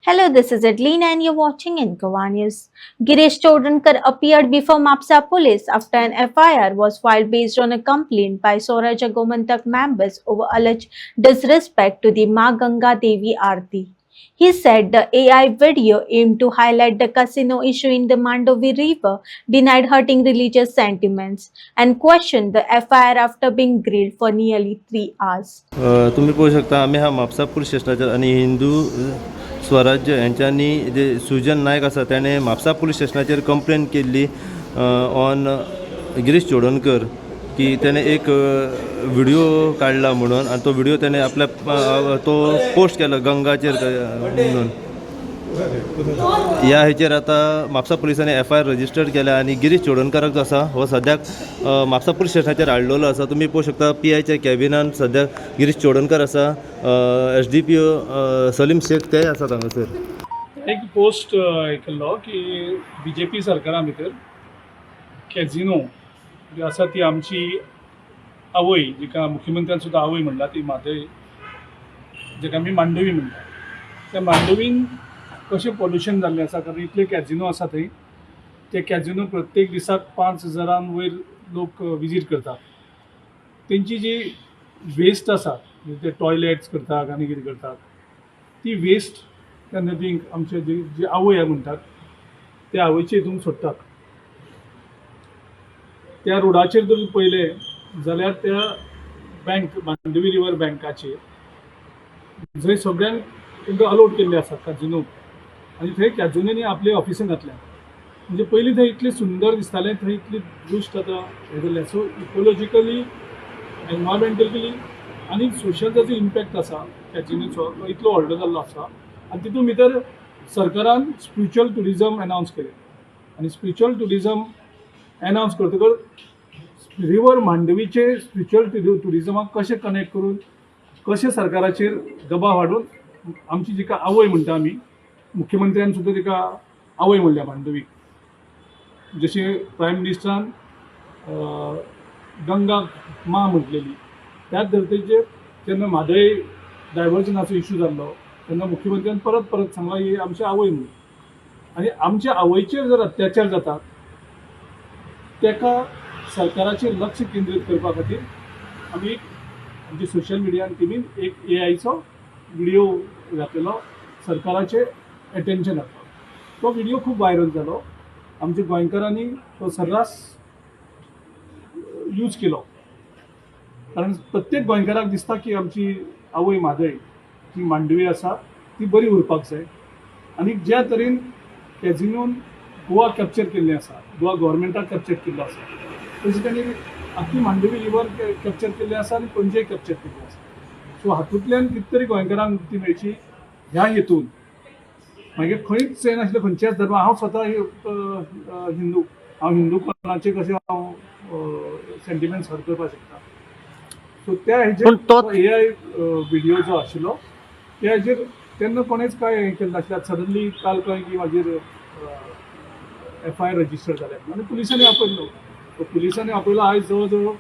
Hello, this is Adeline and you're watching Incowa News. Girish Chodankar appeared before Mapsa police after an FIR was filed based on a complaint by Swaraj Gomantak members over alleged disrespect to the Ma Ganga Devi Aarti. He said the AI video aimed to highlight the casino issue in the Mandovi River, denied hurting religious sentiments, and questioned the FIR after being grilled for nearly 3 hours. तुम्ही पाहू शकता आम्ही हा Mapusa police स्टेशनाचेर आणि हिंदू स्वराज्य यांच्यांनी जे सुजन नायक आसा त्याने म्हापसा पोलीस स्टेशनाचेर कंप्लेन केल्ली ऑन गिरीश चोडणकर की त्याने एक व्हिडिओ काढला म्हणून आणि तो व्हिडिओ त्याने आपल्या तो पोस्ट केला गंगाचेर म्हणून या हेचेर आता म्हापसा पुलिसांनी FIR रजिस्टर्ड केल्या आणि गिरीश चोडणकराक जो आसा हो सद्याक म्हापसा पुलीस स्टेशनाचेर हाडलेलो आसा. तुम्ही पळोवंक शकता PIच्या कॅबिनान सद्याक गिरीश चोडणकर आसा, SDPO सलीम शेख ते आसात हांगासर. एक पोस्ट केल्लो की BJP सरकारा भितर कॅझिनो जी आसा ती आमची आवय, जिका मुख्यमंत्र्यान सुद्दां आवय म्हणला, ती माधवी, जेका आमी मांडवी म्हणटा, त्या मांडवीन कशें पॉल्युशन जाल्लें आसा. कारण इतले कॅझिनो आसा थंय, ते कॅझिनो प्रत्येक दिसाक 5,000 वयर लोक विजीट करतात. तेंची जी वेस्ट आसा, ते टॉयलेट्स करतात आनी कितें करतात, ती वेस्ट त्या नदींक आमचे जे आवय म्हणटात त्या आवयचे हितून सोडटात. त्या रोडाचेर जर पळयलें जाल्यार त्या बँक मांडवी रिवर बँकाचेर जंय सगळ्यांक तांकां अलाउड केल्ले आसा कॅझिनो, आनी थंय कॅझिनोनी आपले ऑफिसां घातल्या. म्हणजे पयलीं थंय इतलें सुंदर दिसतालें, थंय इतली दुश्ट आतां हें जाल्लें. सो इकोलॉजिकली, एनवायरमेंटली आनी सोशल ताजो इम्पॅक्ट आसा कॅझिनोचो, तो इतलो व्हडलो जाल्लो आसा. आनी तितून भितर सरकारान स्पिरिच्युअल टुरिजम अनावन्स केलें. आनी स्पिरिच्युअल टुरिजम अनावन्स करतकच रिवर मांडवीचे स्पिरिच्युअल टुरिजमाक कशें कनेक्ट करून, कशें सरकाराचेर दबाव हाडून आमची जिका आवय म्हणटा आमी, मुख्यमंत्र्यान सुद्दां तिका आवय म्हणल्या मांडवीक. जशें प्रायम मिनिस्टरान गंगा मा म्हटलेली, त्याच धर्तेचेर जेन्ना म्हादय डायवर्जनाचो इश्यू जाल्लो तेन्ना मुख्यमंत्र्यान परत परत सांगला ही आमची आवय म्हणून. आनी आमच्या आवयचेर जर अत्याचार जातात तेका सरकाराचेर लक्ष केंद्रीत करपा खातीर आमी आमच्या सोशल मिडियान टिमीन एक AIचो व्हिडिओ घातलेलो सरकाराचे एटेन्शन हाडपाक. तो व्हिडिओ खूब वायरल जालो. आमच्या गोंयकारांनी तो सर्रास यूज केलो, कारण प्रत्येक गोंयकाराक दिसता की आमची आवय म्हादय जी मांडवी आसा ती बरी उरपाक जाय. आनी ज्या तरेन कॅझिनोन गोवा कॅप्चर केल्लें आसा, गोवा गव्हर्मेंटाक कॅप्चर केल्लो आसा, तशें तांणी आख्खी मांडवी रिवर कॅप्चर केल्ली आसा आनी पणजे कॅप्चर केल्ली आसा. सो हातूंतल्यान कितें तरी गोंयकारांक मुक्ती मेळची ह्या हेतून. मागीर खंयच नासलें खंयच्याच धर्मा, हांव स्वता हिंदू, हांव हिंदूपणाचे कशें हांव सेंटिमेंट्स हर्ट करपाक शकता. सो त्या हेजेर AI व्हिडिओ जो आशिल्लो त्या हेजेर तेन्ना कोणेच काय हें केलें नासलें. सडनली काल कळ्ळें की म्हाजेर FIR रजिस्टर जाल्या आनी पुलिसांनी आपयलो. सो पुलिसांनी आपयलो. आयज जवळ जवळ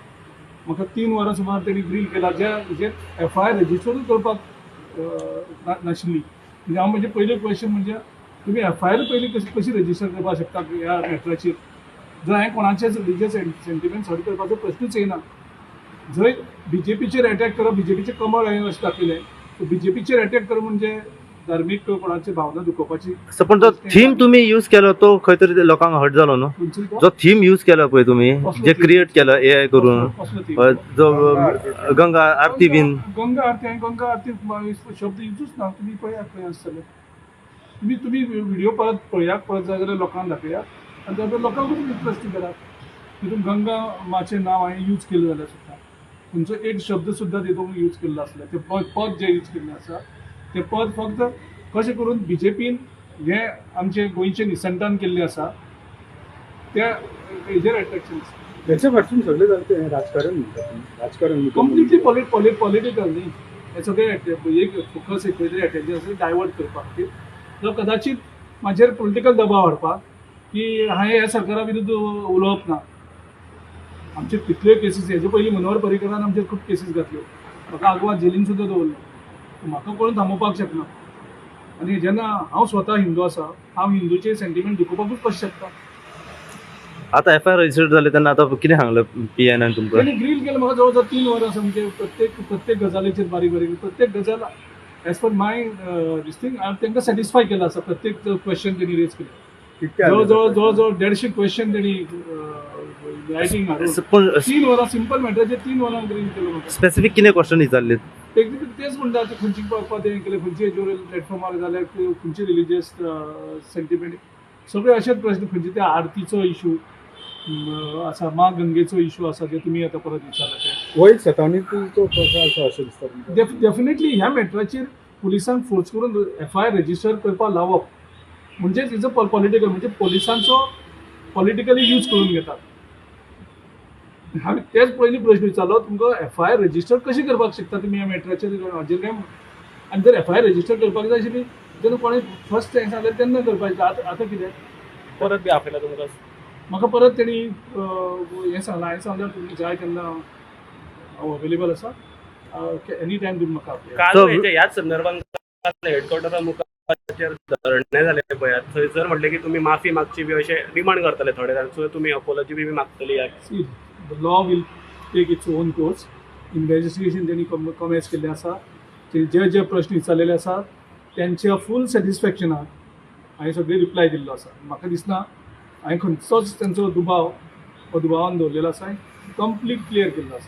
म्हाका 3 वरां सुमार तेणी ग्रील केला, ज्या हेजेर FIR रजिस्टरूच करपाक नाशिल्ली. म्हणजे हांव, म्हणजे पयलें क्वेश्चन म्हणजे तुमी FIR पयलीं कशी रजिस्टर करपाक शकता ह्या मॅटराचेर, जर हांवें कोणाचेच रिलिजियस सेंटिमेंट्स हर्ट करपाचो प्रश्नूच येना. जंय BJPचेर अटॅक करप, BJPचें कमळ हांवें अशें दाखयलें, सो BJPचेर अटॅक करप म्हणजे धार्मीक कोणाची भावना दुखोवपाची. पण जो थीम तुम्ही यूज केलो तो खंय तरी लोकांक हर्ट जालो न्हू. जो थीम यूज केला पळय तुम्ही, जे क्रिएट केला AI करून, जो गंगा आरती बीन, गंगा आरती, हांवें गंगा आरती शब्द युजूच ना. तुमी पळयात खंय आसतलें. तुमी व्हिडिओ परत पळयात, परत जाय जाल्यार लोकांक दाखयात, आनी त्या लोकांकूच इंट्रस्टींग करात. तितून गंगा माचें नांव हांवें यूज केलें जाल्यार सुद्दां खंयचो एक शब्द सुद्दां तितून यूज केल्लो आसलें. तें पद जें यूज केल्लें आसा तें पद फक्त कशें करून BJPन हें आमचे गोंयचे निसंतान केल्लें आसा त्या हेजेर अट्रॅक्शन आसा. त्याच्या फाटसून सगळें जालें राजकारण म्हणटात. राजकारण कंप्लिटली पॉलिटिकल न्ही. हे सगळें एक फोकस एक खंय तरी अटेन्शन डायवर्ट करपा खातीर, जो कदाचित म्हाजेर पॉलिटिकल दबाव हाडपाक की हांवें ह्या सरकारा विरुद्ध उलोवप ना. आमचे कितल्यो केसीस, हेजे पयलीं मनोहर पर्रीकरान आमचेर खूब केसीस घातल्यो, म्हाका आगोवा जेलीन सुद्दां दवरलो. म्हाका कोण थांबोवपाक शकना. आनी जेन्ना हांव स्वता हिंदू आसा हांव हिंदूचे सेंटिमेंट दुखोवपाकूच कशें शकता. आतां एफआयआर रजिस्टर जाले तेन्ना आतां कितें सांगलें PIन तुमकां? त्यांनी ग्रील केलं म्हाका जवळ जवळ 3 वरां आसा म्हणजे प्रत्येक गजालीचेर बारीक बारीक प्रत्येक गजाल एज पर माय दिस थिंग हांवें तांकां सॅटिस्फाय केला आसा. प्रत्येक क्वेश्चन त्यांनी रेज केले. कितके जवळ आले? जवळ जवळ जवळ 150 क्वेश्चन त्यांनी रायटींग हाडून पूण 3 वरां सिंपल मॅटराचेर 3 वरां ग्रील केलं म्हाका. स्पेसिफीक कितें क्वेश्चन विचारले? तेच म्हणटा ते खंयची पदें केलें खंयची हेजेर प्लॅटफॉर्मार जाल्यार खंयची रिलिजियस सेंटिमेंट सगळे अशेच प्रश्न खंयचे ते आरतीचो इशू आसा मा गंगेचो इशू आसा जे तुमी आतां परत विचारला ते वैध सतावणीचो प्रकार आसा अशें दिसता तुमकां? डेफिनेटली ह्या मॅटराचेर पुलिसांक फोर्स करून FIR रजिस्टर करपाक लावप म्हणजेच इज अ पॉलिटिकल म्हणजे पुलिसांचो पॉलिटिकली यूज करून घेतात. हांवें तेच पयलीं प्रश्न विचारलो तुमकां FIR रजिस्टर कशी करपाक शकता तुमी ह्या मॅटराचेर हाजेर काय आनी जर FIR रजिस्टर करपाक जाय आशिल्ली जेन्ना कोणें फर्स्ट टायम सांगलें तेन्ना करपाक आतां कितें परत बी आपयला तुमकां? म्हाका परत तेणी हें सांगलां हांवें सांगल्यार तुमी जाय तेन्ना हांव अवेलेबल आसा एनी टायम तुमी म्हाका आपया. काल हेच्या ह्याच संदर्भात हेडक्वॉर्टरा मुखार धरणे झाले पळयात थंयसर म्हटलें की तुमी माफी मागची बी अशें डिमांड करतले थोडे जाण सो तुमी अपोलॉजी बी मागतली. See, the law will take its own course. Investigation त्यांनी कमेन्स केल्लें आसा. जे जे प्रश्न विचारलेले आसा त्यांच्या फूल सॅटिस्फॅक्शनाक हांवें सगळे रिप्लाय दिल्लो आसा. म्हाका दिसना हांवें खंयचोच त्यांचो दुबाव दुबावान दवरलेलो आसा. कंप्लीट क्लियर केल्लो आसा.